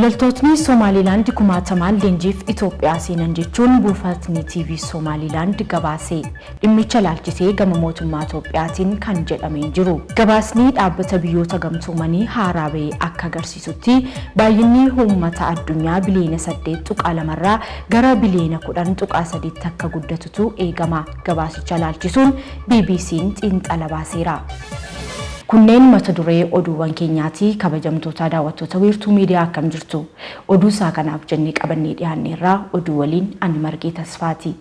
Loltootni Somaliland kumaatamaan leenjiif Itoophiyaa seenan jechuun buufatni TV Somaliland gabaasee dhimmicha laalchisee gama mootummaa Itoophiyaatiin kan jedhamee jiru. Gabaasni dhaabbata biyyoota gamtoomanii haaraa ba'e akka agarsiisutti baay'inni uummata addunyaa biliyoona 8.2 irraa gara biliyoona 10.3 akka guddatutu eegama. Gabaasicha laalchisuun BBC'n xiinxala baaseera. Kunneen mata duree oduuwwan keenyaati. Kabajamtoota daawwattoota wiirtuu miidiyaa akkam jirtu. Oduu isaa kanaaf jennee qabannee dhiyaanneerraa oduu waliin ani Margee Tasfaati.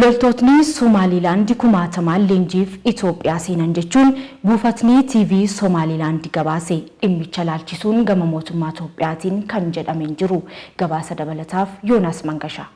Loltootni Somaliland kumaatamaan leenjiif Itoophiyaa seenan jechuun buufatni TV Somaliland gabaasee dhimmicha laalchisuun gama mootummaa Itoophiyaatiin kan jedhamee jiru. Gabaasa dabalataaf Yoonaas Mangashaa.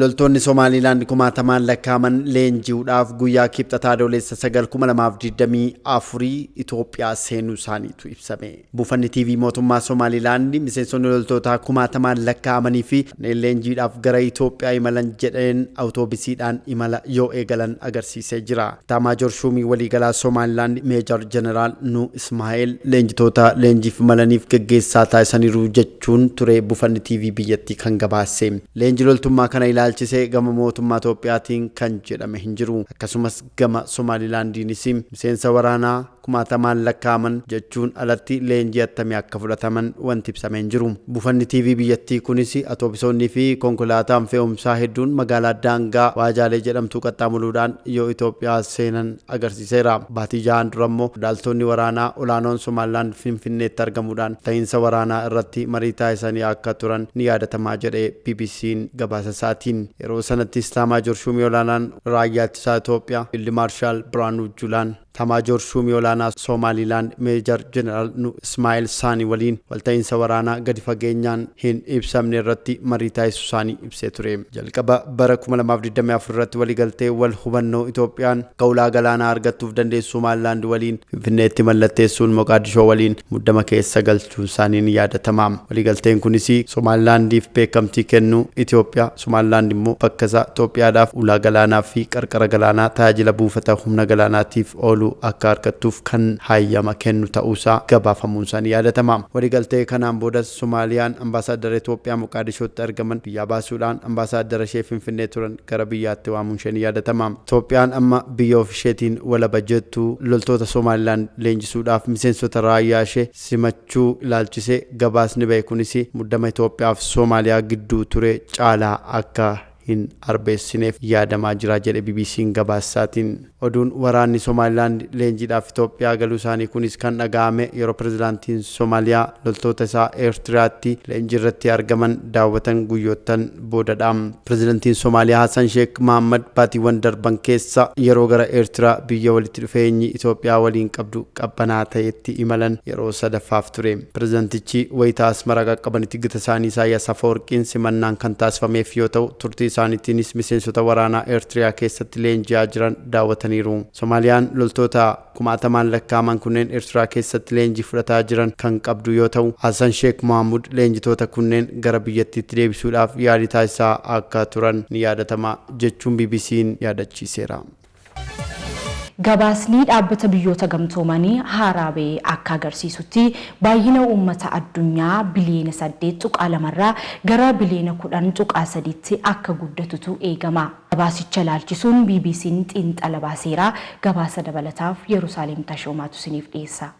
Loltoonni Somaliland kumaatamaan lakkaaman leenji'uudhaaf guyyaa kibxataa adoolessa 9/2024 Itoophiyaa seenuu isaaniitu ibsame. Buufanni TV mootummaa Somaliland miseensonni loltootaa kumaatamaan lakkaamanii fi leenjiidhaaf gara Itoophiyaa imalan jedheen awutoobisiidhaan imala yoo eegalan agarsiisee jira. Taamaajoor Shuumii waliigalaa Somaliland Meejor Jeneraal Nu Ismaa'eel leenjitoota leenjiif imalaniif gaggeessaa taasisaniiru jechuun ture buufanni TV biyyattii kan gabaase. Leenji loltummaa kana ilaalchisee gama mootummaa Itoophiyaatiin kan jedhame hin jiru. Akkasumas gama Somalilandiinis miseensa waraanaa kumaatamaan lakkaaman jechuun alatti leenjii attamii akka fudhataman wanti ibsamee hin jiru. Buufanni TV biyyattii kunis atoobisoonnii fi konkolaataan fe'umsaa hedduun magaalaa daangaa Waajaalee jedhamtu qaxxaamuruudhaan yoo Itoophiyaa seenan agarsiiseera. Baatii ja'aan dura immoo qondaaltonni waraanaa olaanoon Somaliland Finfinneetti argamuudhaan ta'iinsa waraanaa irratti marii taasisanii akka turan ni yaadatamaa jedhee BBC'n gabaasa isaatiin. Yeroo sanatti Taamaajoor Shuumii olaanaan raayyaa ittisaa Itoophiyaa Fiild Maarshaal Biraanuu Juulaan Taamaajoor Shuumii olaanaa Somaliland Meejor Jeneraal Nu Ismaa'eel Saanii waliin walta'iinsa waraanaa gadi fageenyaan hin ibsamne irratti marii taasisuu isaanii ibsee ture. Jalqaba bara 2024 irratti waliigaltee wal hubannoo Itoophiyaan qawlaa galaanaa argachuuf dandeessu Somaliland waliin Finfinneetti mallatteessuun Moqaadishoo waliin muddama keessa galchuun isaanii ni yaadatama. Waliigalteen kunis Somalilandiif beekamtii kennu Itoophiyaa Somaliland immoo bakka isaa Itoophiyaadhaaf ulaa galaanaa fi qarqara galaanaa tajaajila buufata humna galaanaatiif oolu akka argattuuf kan hayyama kennu ta'uusaa gabaafamuun isaanii yaadatama. Waliigaltee kanaan boodas Somaaliyaan ambaasaadara Itoophiyaa Moqaadishootti argaman biyyaa baasuudhaan ambaasaadara ishee Finfinnee turan gara biyyaatti waamuun ishee ni yaadatama. Itoophiyaan amma biyya ofisheetiin walaba jettu loltoota Somaliland leenjisuudhaaf miseensota raayyaa ishee simachuu ilaalchisee gabaasni ba'e kunis muddama Itoophiyaa fi Somaaliyaa gidduu ture caalaa akka hin arbeessineef yaadamaa jira jedhe BBC'n gabaasaatiin. Oduun waraanni Somaliland leenjiidhaaf Itoophiyaa galuu isaanii kunis kan dhaga'ame yeroo pirezidaantiin Somaaliyaa loltoota isaa Eertiraatti leenjii irratti argaman daawwatan guyyoottan boodadha. Pirezidaantiin Somaaliyaa Hassan Sheekh Mohaammed baatiiwwan darban keessa yeroo gara Eertiraa biyya walitti dhufeenyi Itoophiyaa waliin qabdu qabbanaa ta'etti imalan yeroo sadaffaaf ture. Pirezidaantichi wayitaa Asmaraa qaqqabanitti gita isaanii Isaayyaas Afeworqiin simannaan kan taasifameef yoo ta'u turtii isaaniitiinis miseensota waraanaa Eertiraa keessatti leenji'aa jiran daawwatan. Somaaliyaan loltoota kumaatamaan lakkaaman kunneen Eertiraa keessatti leenjii fudhataa jiran kan qabdu yoo ta'u Hassan Sheekh Mohaamud leenjitoota kunneen gara biyyattiitti deebisuudhaaf yaalii taasisaa akka turan ni yaadatama jechuun BBC'n yaadachiiseera. Gabaasni dhaabbata biyyoota gamtoomanii haaraa ba'e akka agarsiisutti baay'ina uummata addunyaa biliyoona 8.2 irraa gara biliyoona 10.3tti akka guddatutu eegama. Gabaasicha laalchisuun BBC'n xiinxala baaseera. Gabaasa dabalataaf Yerusaalem Tashoomaatu isiniif dhiyeessa.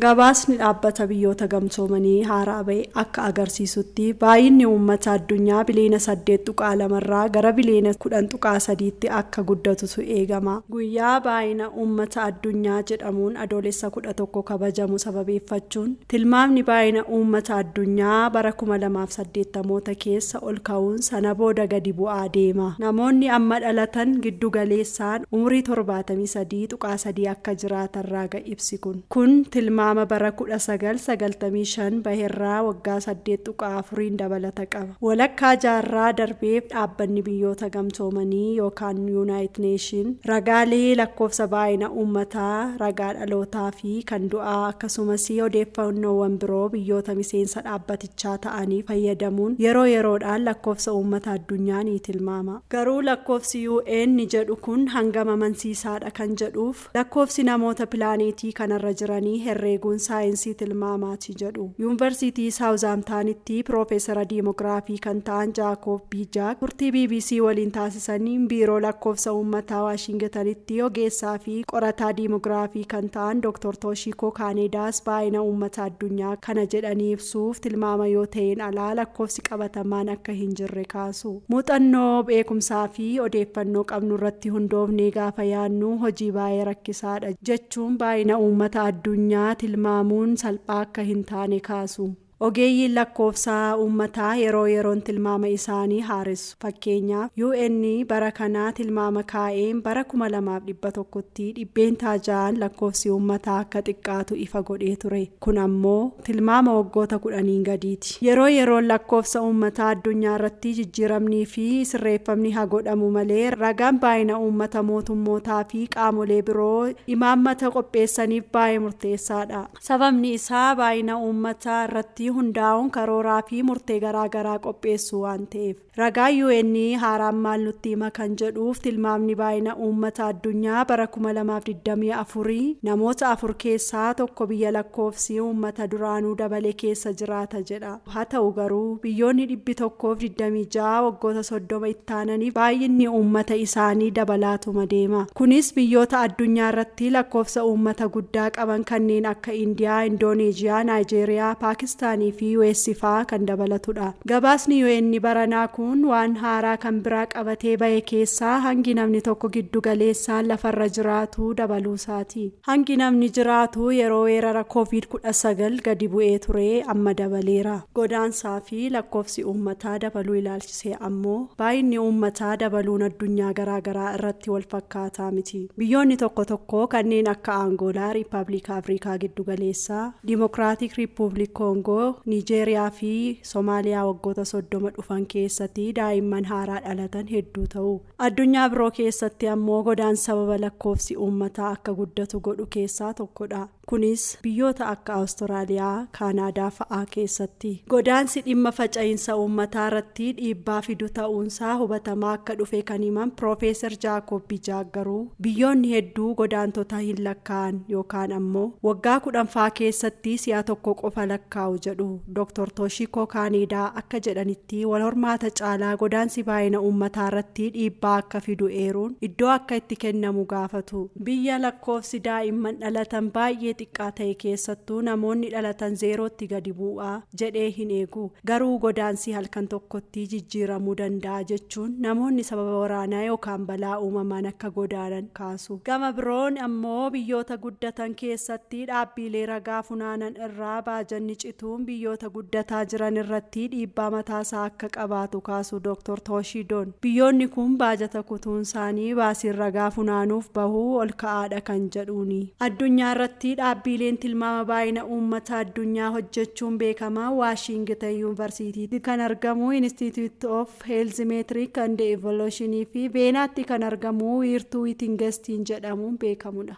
Gabaasni dhaabbata biyyoota gamtoomanii haaraa ba'e akka agarsiisutti baay'inni uummata addunyaa biliyoona 8.2 irraa gara biliyoona 10.3tti akka guddatutu eegama. Guyyaa baay'ina uummata addunyaa jedhamuun adoolessa 11 kabajamu sababeeffachuun tilmaamni baay'ina uummata addunyaa bara 2080 keessa ol ka'uun sana booda gadi bu'aa deema. Namoonni amma dhalatan giddu galeessaan umurii 73.3 akka jiraatan raaga ibsi kun tilmaama bara 1995 baheerraa waggaa 8.4 dabalata qaba. Walakkaa jaarraa darbeef dhaabbanni biyyoota gamtoomanii yookaan United Nation ragaalee lakkoofsa baay'ina uummataa, ragaa dhalootaa fi kan du'aa akkasumas odeeffannoowwan biroo biyyoota miseensa dhaabbatichaa ta'anii fayyadamuun yeroo yeroodhaan lakkoofsa uummata addunyaa ni tilmaama. Garuu lakkoofsi UN jedhu kun hangam amansiisaadha kan jedhuuf lakkoofsi namoota pilaaneetii kanarra jiranii herreeguun saayinsii tilmaamaati jedhu. Yuunivarsiitii Saawuzaamtaanitti Piroofeesara Diimoogiraafii kan ta'an Jaakob Biijaak turtii BBC waliin taasisaniin biiroo lakkoofsa uummataa Waashingtanitti ogeessaa fi qorataa diimoogiraafii kan ta'an Dr. Toshiko Kanedaas baay'ina uummata addunyaa kana jedhanii ibsuuf tilmaama yoo ta'een alaa lakkoofsi qabatamaan akka hin jirre kaasu. Muuxannoo beekumsaa fi odeeffannoo qabnu irratti hundoofnee gaafa yaadnu hojii baay'ee rakkisaadha jechuun baay'ina uummata addunyaa tilmaamuun salphaa akka hin taane kaasu. Ogeeyyiin lakkoofsaa uummataa yeroo yeroon tilmaama isaanii haaressu. Fakkeenyaaf UN bara kanaa tilmaama kaa'een bara 2100tti dhibbeentaa 6 lakkoofsi uummataa akka xiqqaatu ifa godhee ture. Kun ammoo tilmaama waggoota 10 gadiiti. Yeroo yeroon lakkoofsa uummataa addunyaa irratti jijjiiramnii fi sirreeffamni haa godhamu malee ragaan baay'ina uummata mootummootaa fi qaamolee biroo imaammata qopheessaniif baay'ee murteessaadha. Sababni isaa baay'ina uummataa irratti hundaa'uun karooraa fi murtee garaagaraa qopheessu waan ta'eef. Ragaa UN haaraan maal nutti hima kan jedhuuf tilmaamni baay'ina uummata addunyaa bara 2024 namoota 4 keessaa tokko biyya lakkoofsi uummata duraanuu dabale keessa jiraata jedha. Haa ta'u garuu biyyoonni 126 waggoota 30 itti aananii baay'inni uummata isaanii dabalaatuma deema. Kunis biyyoota addunyaa irratti lakkoofsa uummata guddaa qaban kanneen akka Indiyaa, Indooneeziyaa, Naayijeeriyaa, Paakistaan fi US faa kan dabalatudha. Gabaasni UN baranaa kun waan haaraa kan biraa qabatee bahe keessaa hangi namni tokko giddu galeessaan lafarra jiraatu dabaluusaati. Hangi namni jiraatu yeroo weerara COVID-19 gadi bu'ee ture amma dabaleera. Godaansaa fi lakkoofsi uummataa dabaluu ilaalchisee ammoo baay'inni uummataa dabaluun addunyaa garaagaraa irratti wal fakkaataa miti. Biyyoonni tokko tokko kanneen akka Angoolaa, Riippaabilika Afrikaa giddu galeessaa, Dimokiraatik Riippubilik Koongoo, Nijeeriyaa fi Soomaaliyaa waggoota 30 dhufan keessatti daa'imman haaraa dhalatan hedduu ta'u. Addunyaa biroo keessatti ammoo godaansa sababa lakkoofsi uummataa akka guddatu godhu keessaa tokkodha. Kunis biyyoota akka Awustiraaliyaa, Kaanaadaa fa'aa keessatti. Godaansi dhimma faca'insa uummataa irratti dhiibbaa fidu ta'uunsaa hubatamaa akka dhufe kan himan Piroofeesar Jaakob Biijaak garuu biyyoonni hedduu godaantota hin lakkaa'an yookaan ammoo waggaa 10 keessatti si'a tokko qofa lakkaa'u jedhu. Dr. Toshiko Kanedaa akka jedhanitti wal hormaata caalaa godaansi baay'ina uummataa irratti dhiibbaa akka fidu eeruun iddoo akka itti kennamu gaafatu. Biyya lakkoofsi daa'imman dhalatan baay'ee xiqqaa ta'e keessattuu namoonni dhalatan zeerootti gadi bu'aa jedhee hin eegu. Garuu godaansi halkan tokkotti jijjiiramuu danda'a jechuun namoonni sababa waraanaa yookaan balaa uumamaan akka godaanan kaasu. Gama biroon ammoo biyyoota guddatan keessatti dhaabbilee ragaa funaanan irraa baajanni cituun biyyoota guddataa jiran irratti dhiibbaa mataasaa akka qabaatu kaasu Dr. Toshidoon. Biyyoonni kun baajata kutuun isaanii baasiin ragaa funaanuuf bahuu ol ka'aadha kan jedhuuni. Addunyaa irratti dhaabbileen tilmaama baay'ina uummata addunyaa hojjechuun beekamaa Waashingtan Yuunivarsiitiitti kan argamu Institute of Health Metric and Evaluation fi Veenaatti kan argamu wiirtuu Witingestiin jedhamuun beekamudha.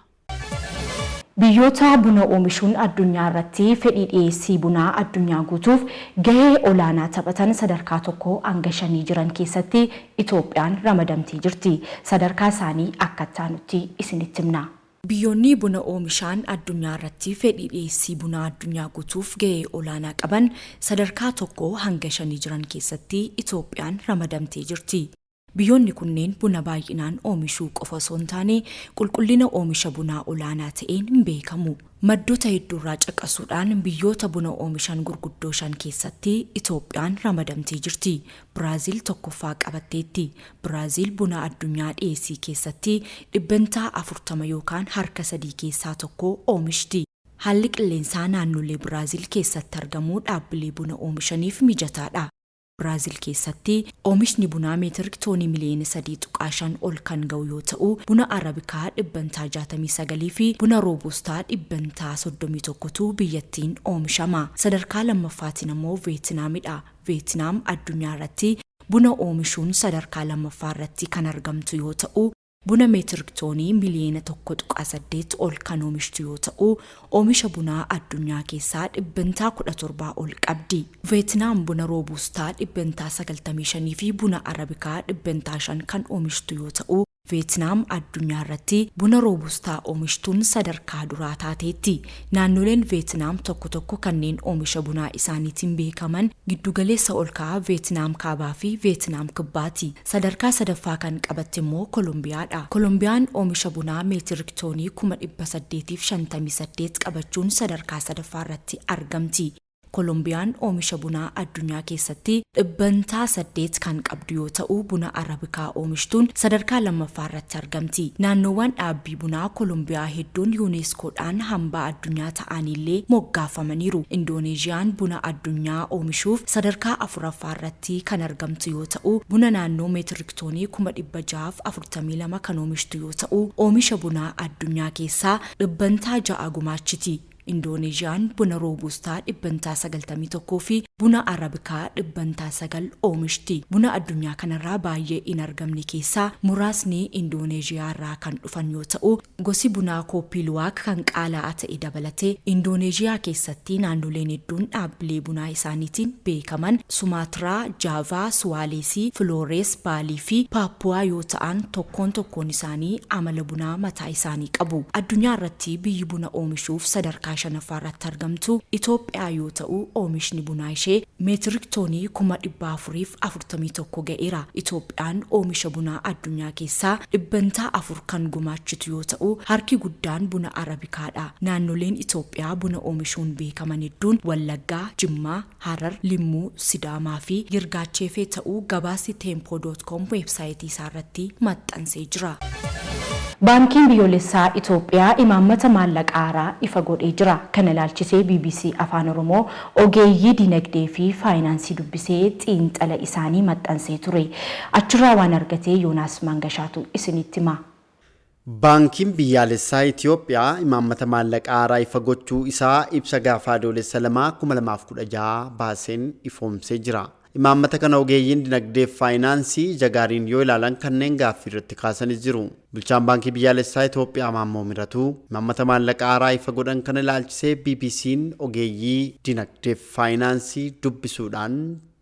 Biyyoota buna oomishuun addunyaa irratti fedhii dhiyeessii bunaa addunyaa guutuuf gahee olaanaa taphatan sadarkaa 1-5 jiran keessatti Itoophiyaan ramadamtee jirti. Sadarkaa isaanii akka taanutti isinitti himna. Biyyoonni buna oomishaan addunyaa irratti fedhii dhiyeessii bunaa addunyaa guutuuf gahee olaanaa qaban sadarkaa 1-5 jiran keessatti Itoophiyaan ramadamtee jirti. Biyyoonni kunneen buna baay'inaan oomishuu qofa osoo hin taane qulqullina oomisha bunaa olaanaa ta'een beekamu. Maddoota hedduurraa caqasuudhaan biyyoota buna oomishan gurguddoo 5 keessatti Itoophiyaan ramadamtee jirti. Biraaziil tokkoffaa qabatteetti. Biraaziil buna addunyaa dhiyeessii keessatti dhibbantaa 40 yookaan harka 3 keessaa tokko oomishti. Haalli qilleensaa naannolee Biraaziil keessatti argamu dhaabbilee buna oomishaniif mijataadha. Biraaziil keessatti oomishni bunaa meetirik toonii miliyoona 3.5 ol kan ga'u yoo ta'u, buna arabikaa dhibbantaa 69 fi buna roobustaa dhibbantaa 31tu biyyattiin oomishama. Sadarkaa lammaffaatiin immoo Veetinaamidha. Veetinaam addunyaa irratti buna oomishuun sadarkaa lammaffaa irratti kan argamtu yoo ta'u, buna meetirik toonii miliyoona 1.8 ol kan oomishtu yoo ta'u, oomisha bunaa addunyaa keessaa dhibbantaa 17 ol qabdi. Veetinaam buna roobustaa dhibbantaa 95 fi buna arabikaa dhibbantaa 5 kan oomishtu yoo ta'u, Veetnaam addunyaa irratti buna roobustaa oomishtuun sadarkaa duraa taateetti. Naannoleen Veetnaam tokko kanneen oomisha bunaa isaaniitiin beekaman giddugaleessa ol ka'aa Veetnaam kaabaa fi Veetnaam kibbaati. Sadarkaa sadaffaa kan qabatte immoo Kolumbiyaadha. Kolumbiyaan oomisha bunaa meetirik toonii 1858 qabachuun sadarkaa sadaffaa irratti argamti. Kolumbiyaan oomisha bunaa addunyaa keessatti 8% kan qabdu yoo ta'u buna arabikaa oomishtuun sadarkaa lammaffaa irratti argamti. Naannoowwan dhaabbii bunaa Kolumbiyaa hedduun yuuneskoodhaan hambaa addunyaa ta'anillee moggaafamaniiru. Indoneeziyaan buna addunyaa oomishuuf sadarkaa afuraffaa irratti kan argamtu yoo ta'u buna naannoo meetirik toonii 642 kan oomishtu yoo ta'u oomisha bunaa addunyaa keessaa 6% gumaachiti. Indoneeziyaan buna roobustaa 91 fi buna arabikaa 900 oomishti. Buna addunyaa kanarraa baay'ee hin argamne keessaa muraasni Indoneeziyaa irraa kan dhufan yoo ta'u gosi bunaa kooppii luwaak kan qaala'aa ta'e dabalatee Indoneeziyaa keessatti naannoleen hedduun dhaabbilee bunaa isaaniitiin beekaman Sumaatiraa, Jaavaa, Suwaaleesii, Filoores, Baalii fi Paappuwaa yoo ta'an tokkoon isaanii amala bunaa mataa isaanii qabu. Addunyaa irratti biyyi buna oomishuuf sadarkaa shanaffaa irratti argamtu Itoophiyaa yoo ta'u oomishni bunaa ishee meetirik toonii 441 ga'eera. Itoophiyaan oomisha bunaa addunyaa keessaa 4% kan gumaachitu yoo ta'u harki guddaan buna arabikaadha. Naannoleen Itoophiyaa buna oomishuun beekaman hedduun Wallaggaa, Jimmaa, Harar, Limmuu, Sidaamaa fi Yirgaacheefee ta'uu gabaasni tempo.com weebsaayitii isaa irratti maxxansee jira. Baankiin biyyoolessaa Itoophiyaa imaammata maallaqaa haaraa ifa godhee jira. Kana ilaalchisee BBC Afaan Oromoo ogeeyyii dinagdee fi faayinaansii dubbisee xiinxala isaanii maxxansee ture. Achirraa waan argatee Yoonaas Mangashaatu isinitti hima. Baankiin biyyaalessaa Itoophiyaa imaammata maallaqaa haaraa ifa gochuu isaa ibsa gaafa adoolessa 2016 baaseen ifoomsee jira. Imaammata kana ogeeyyiin dinagdee fi faayinaansii jagaariin yoo ilaalan kanneen gaaffii irratti kaasanis jiru. Bulchaan baankii biyyaalessaa Itoophiyaa Maammoo Miratuu imaammata maallaqaa haaraa ifa godhan kana ilaalchisee BBC'n ogeeyyii dinagdee fi faayinaansii dubbisuudhaan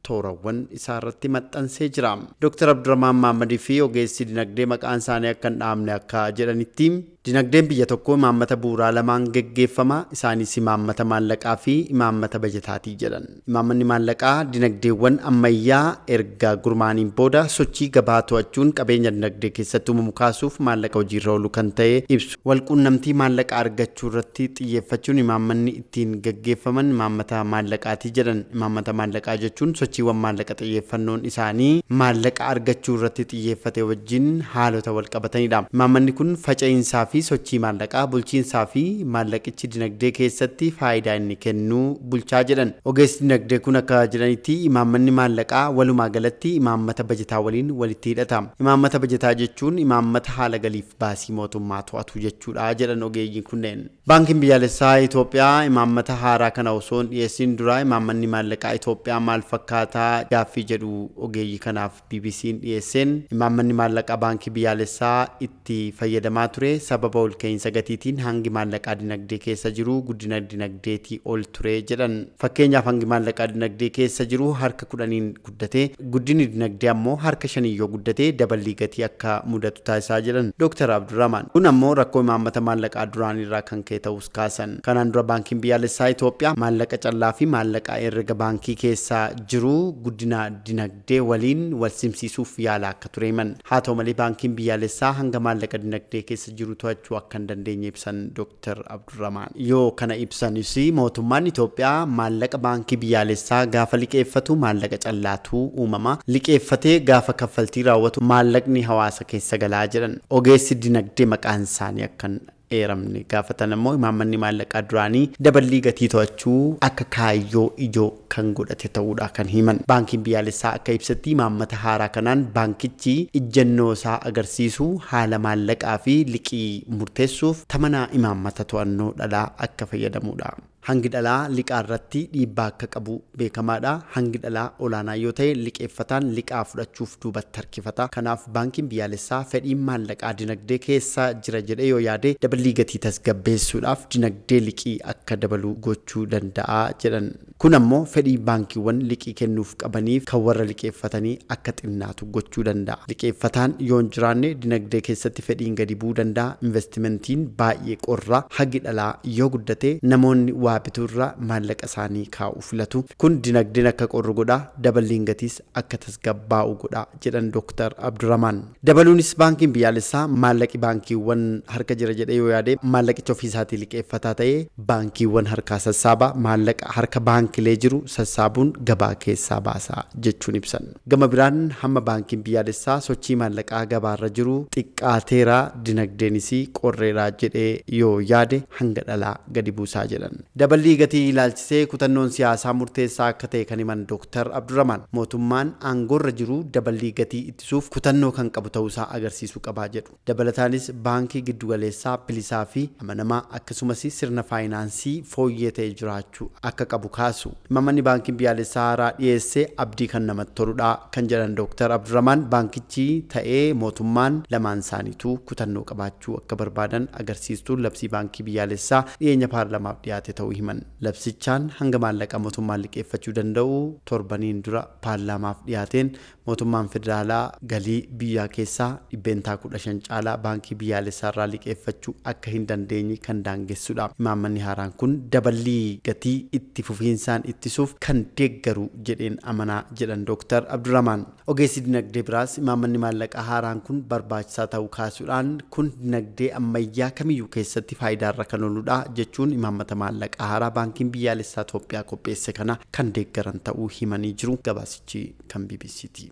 toorawwan isaa irratti maxxansee jira. Dr. Abdurrahmaan Maammadii fi ogeessi dinagdee maqaan isaanii akka hin dhaamne akka jedhanitti dinagdeen biyya tokkoo imaammata bu'uuraa lamaan geggeeffama. Isaanis imaammata maallaqaa fi imaammata bajataatii jedhan. Imaammanni maallaqaa dinagdeewwan ammayyaa erga gurmaaniin booda sochii gabaa to'achuun qabeenya dinagdee keessatti uumamu kaasuuf maallaqa hojiirra oolu kan ta'e ibsu. Walquunnamtii maallaqa argachuu irratti xiyyeeffachuun imaammanni ittiin geggeeffaman imaammata maallaqaatii jedhan. Imaammata maallaqaa jechuun sochiiwwan maallaqa xiyyeeffannoon isaanii maallaqa argachuu irratti xiyyeeffate wajjin haalota wal qabatanidha. Imaammanni kun faca'insaa fi sochii maallaqaa bulchiinsaa fi maallaqichi dinagdee keessatti faayidaa inni kennu bulchaa jedhan. Ogeessi dinagdee kun akka jedhanitti imaammanni maallaqaa walumaa galatti imaammata bajetaa waliin walitti hidhata. Imaammata bajetaa jechuun imaammata haala galiif baasii mootummaa to'atu jechuudha jedhan ogeeyyiin kunneen. Baankiin biyyaalessaa Itoophiyaa imaammata haaraa kana osoo hin dhiyeessin dura imaammanni maallaqaa Itoophiyaa maal fakkaataa gaaffii jedhu ogeeyyii kanaaf BBC'n dhiyeesseen imaammanni maallaqaa baankii biyyaalessaa itti fayyadamaa ture sababa ol ka'iinsa gatiitiin hangi maallaqaa dinagdee keessa jiru guddina dinagdeetii ol ture jedhan. Fakkeenyaaf hangi maallaqaa dinagdee keessa jiru harka 10 guddate guddinni dinagdee ammoo harka 5 yoo guddate daballii gatii akka mudatu taasisaa jedhan Dr. Abdurrahmaan. Kun ammoo rakkoo imaammata maallaqaa duraan irraa kan ka'e ta'us kaasan. Kanaan dura baankiin biyyaalessaa Itoophiyaa maallaqa callaa fi maallaqa herrega baankii keessa jiru guddina dinagdee waliin wal simsiisuuf yaala akka ture himan. Haa ta'u malee baankiin biyyaalessaa hanga maallaqa dinagdee keessa jiru to'achuu akka hin dandeenye ibsan Dr. Abdurrahmaan. Yoo kana ibsanis mootummaan Itoophiyaa maallaqa baankii biyyaalessaa gaafa liqeeffatu maallaqa callaatu uumama. Liqeeffatee gaafa kaffaltii raawwatu maallaqni hawaasa keessa galaa jedhan. Ogeessi dinagdee maqaan isaanii akkan eeramne gaafatan ammoo imaammanni maallaqaa duraanii daballii gatii to'achuu akka kaayyoo ijoo kan godhate ta'uudha kan himan. Baankiin biyyaalessaa akka ibsatti imaammata haaraa kanaan baankichi ijjannoo isaa agarsiisu haala maallaqaa fi liqii murteessuuf tamanaa imaammata to'annoo dhalaa akka fayyadamuudha. Hangi dhalaa liqaa irratti dhiibbaa akka qabu beekamaadha. Hangi dhalaa olaanaa yoo ta'e liqeeffataan liqaa fudhachuuf duubatti harkifata. Kanaaf baankiin biyyaalessaa fedhiin maallaqaa dinagdee keessa jira jedhee yoo yaade dabalii gatii tasgabbeessuudhaaf dinagdee liqii akka dabalu gochuu danda'a jedhan. Kun ammoo fedhii baankiiwwan liqii kennuuf qabaniif kan warra liqeeffatanii akka xinnaatu gochuu danda'a. Liqeeffataan yoo hin jiraanne dinagdee keessatti fedhiin gadi bu'uu danda'a. Investimentiin baay'ee qorra. Hangi dhalaa yoo guddate namoonni waa bituurra maallaqa isaanii kaa'u filatu. Kun dinagdeen akka qorru godha. Dabaliin gatiis akka tasgabbaa'u godha jedhan Dr. Abdurrahman. Dabaluunis baankiin biyyaalessaa maallaqi baankiiwwan harka jira jedhee yoo yaade maallaqicha ofiisaatii liqeeffataa ta'ee baankiiwwan harkaa sassaaba. Maallaqa harka baankilee jiru sassaabuun gabaa keessaa baasa jechuun ibsan. Gama biraan hamma baankiin biyyaalessaa sochii maallaqaa gabaarra jiru xiqqaateera dinagdeenis qorreera jedhee yoo yaade hanga dhalaa gadi buusaa jedhan. Dabalii gatii ilaalchisee kutannoon siyaasaa murteessaa akka ta'e kan himan Dr. Abdurrahman mootummaan aangoorra jiru dabalii gatii ittisuuf kutannoo kan qabu ta'uusaa agarsiisuu qabaa jedhu. Dabalataanis baankii giddugaleessaa bilisaa fi amanamaa akkasumas sirna faayinaansii fooyyee ta'e jiraachuu akka qabu kaasu. Imaammanni baankiin biyyaalessaa haaraa dhiyeessee abdii kan namatti toludha kan jedhan Dr. Abdurrahman baankichi ta'ee mootummaan lamaan isaaniituu kutannoo qabaachuu akka barbaadan agarsiistuun labsii baankii biyyaalessaa dhiyeenya paarlamaaf dhiyaate ta'uu himan. Labsichaan hanga maallaqa mootummaan liqeeffachuu danda'u torbaniin dura paarlamaaf dhiyaateen mootummaan federaalaa galii biyyaa keessaa 15% caalaa baankii biyyaalessaa irraa liqeeffachuu akka hin dandeenye kan daangessudha. Imaammanni haaraan kun dabalii gatii itti fufiinsaan ittisuuf kan deeggaru jedheen amanaa jedhan Dr. Abdurrahman. Ogeessi dinagdee biraas imaammanni maallaqaa haaraan kun barbaachisaa ta'uu kaasuudhaan kun dinagdee ammayyaa kamiyyuu keessatti faayidaarra kan ooludha jechuun imaammata maallaqaa haaraa baankiin biyyaalessaa Itoophiyaa qopheesse kana kan deeggaran ta'uu himanii jiru. Gabaasichi kan BBCti.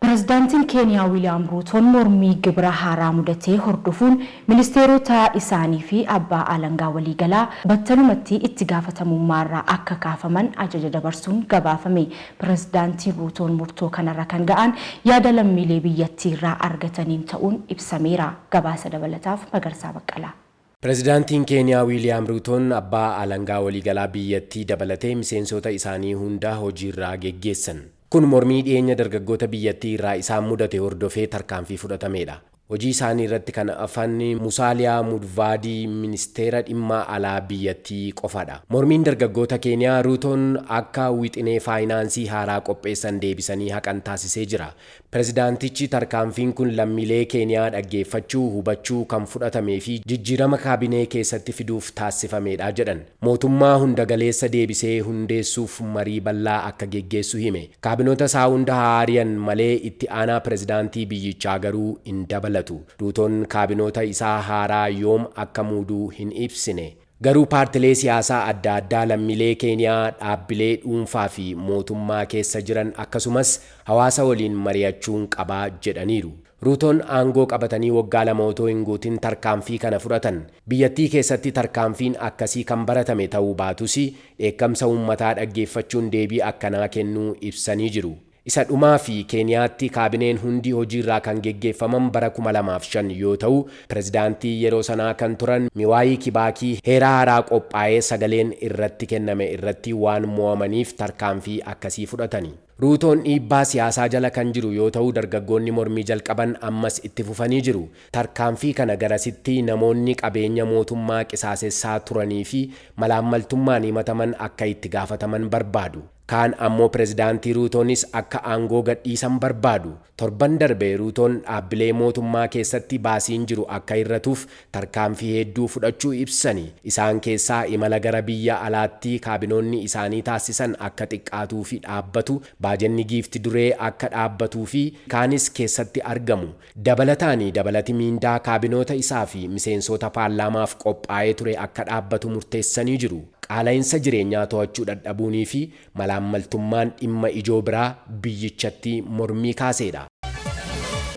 Pirezidaantiin Keeniyaa Wiiliyaam Ruutoon mormii gibira haaraa mudatee hordofuun ministeerota isaanii fi abbaa alangaa waliigalaa battalumatti itti gaafatamummaarraa akka kaafaman ajaja dabarsuun gabaafame. Pirezidaantiin Ruutoon murtoo kanarra kan ga'an yaada lammiilee biyyattiirraa argataniin ta'uun ibsameera. Gabaasa dabalataaf Magarsaa Baqqalaa. Pirezidaantiin Keeniyaa Wiiliyaam Ruutoon abbaa alangaa waliigalaa biyyattii dabalatee miseensota isaanii hunda hojiirraa geggeessan. Kun mormii dhiyeenya dargaggoota biyyattii irraa isaan mudate hordofee tarkaanfii fudhatameedha. Hojii isaanii irratti kan afaan Musaaliyaa Mudvaadii ministeera dhimma alaa biyyattii qofadha. Mormiin dargaggoota Keeniyaa Ruutoon akka wixinee faayinaansii haaraa qopheessan deebisanii haqan taasisee jira. Pirezidaantichi tarkaanfiin kun lammiilee Keeniyaa dhaggeeffachuu hubachuu kan fudhatamee fi jijjiirama kaabinee keessatti fiduuf taasifameedha jedhan. Mootummaa hunda galeessa deebisee hundeessuuf marii bal'aa akka geggeessu hime. Kaabinoota isaa hunda haariyan malee itti aanaa pirezidaantii biyyichaa garuu hin dabalatu. Ruutoon kaabinoota isaa haaraa yoom akka muuduu hin ibsine. Garuu paartilee siyaasaa adda addaa lammiilee Keeniyaa dhaabbilee dhuunfaa fi mootummaa keessa jiran akkasumas hawaasa waliin mari'achuun qabaa jedhaniiru. Ruutoon aangoo qabatanii waggaa lama otoo hin guutin tarkaanfii kana fudhatan. Biyyattii keessatti tarkaanfiin akkasii kan baratame ta'uu baatus dheekkamsa uummataa dhaggeeffachuun deebii akkanaa kennuu ibsanii jiru. Isa dhumaa fi Keeniyaatti kaabineen hundi hojiirraa kan geggeeffaman bara 2005 yoo ta'u, pirezidaantii yeroo sanaa kan turan Miwaayii Kibaakii heera haaraa qophaa'ee sagaleen irratti kenname irratti waan mo'amaniif tarkaanfii akkasii fudhatani. Ruutoon dhiibbaa siyaasaa jala kan jiru yoo ta'u dargaggoonni mormii jalqaban ammas itti fufanii jiru. Tarkaanfii kana garasitti namoonni qabeenya mootummaa qisaasessaa turanii fi malaammaltummaan himataman akka itti gaafataman barbaadu. Kaan ammoo pirezidaantii Ruutoonis akka aangoo gadhiisan barbaadu. Torban darbe Ruutoon dhaabbilee mootummaa keessatti baasiin jiru akka hir'atuuf tarkaanfii hedduu fudhachuu ibsani. Isaan keessaa imala gara biyya alaatti kaabinoonni isaanii taasisan akka xiqqaatuu fi dhaabbatu, baajenni giifti duree akka dhaabbatuu fi kaanis keessatti argamu. Dabalati miindaa kaabinoota isaa fi miseensota paarlaamaaf qophaa'ee ture akka dhaabbatu murteessanii jiru. Qaala'insa jireenyaa to'achuu dadhabuunii fi malaammaltummaan dhimma ijoo biraa biyyichatti mormii kaaseedha.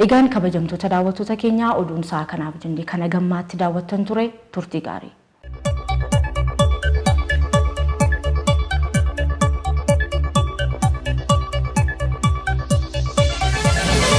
Egaan kabajamtoota daawwattoota keenyaa oduun isaa kanaaf jennee kana gammaatti daawwattan ture turtii gaarii.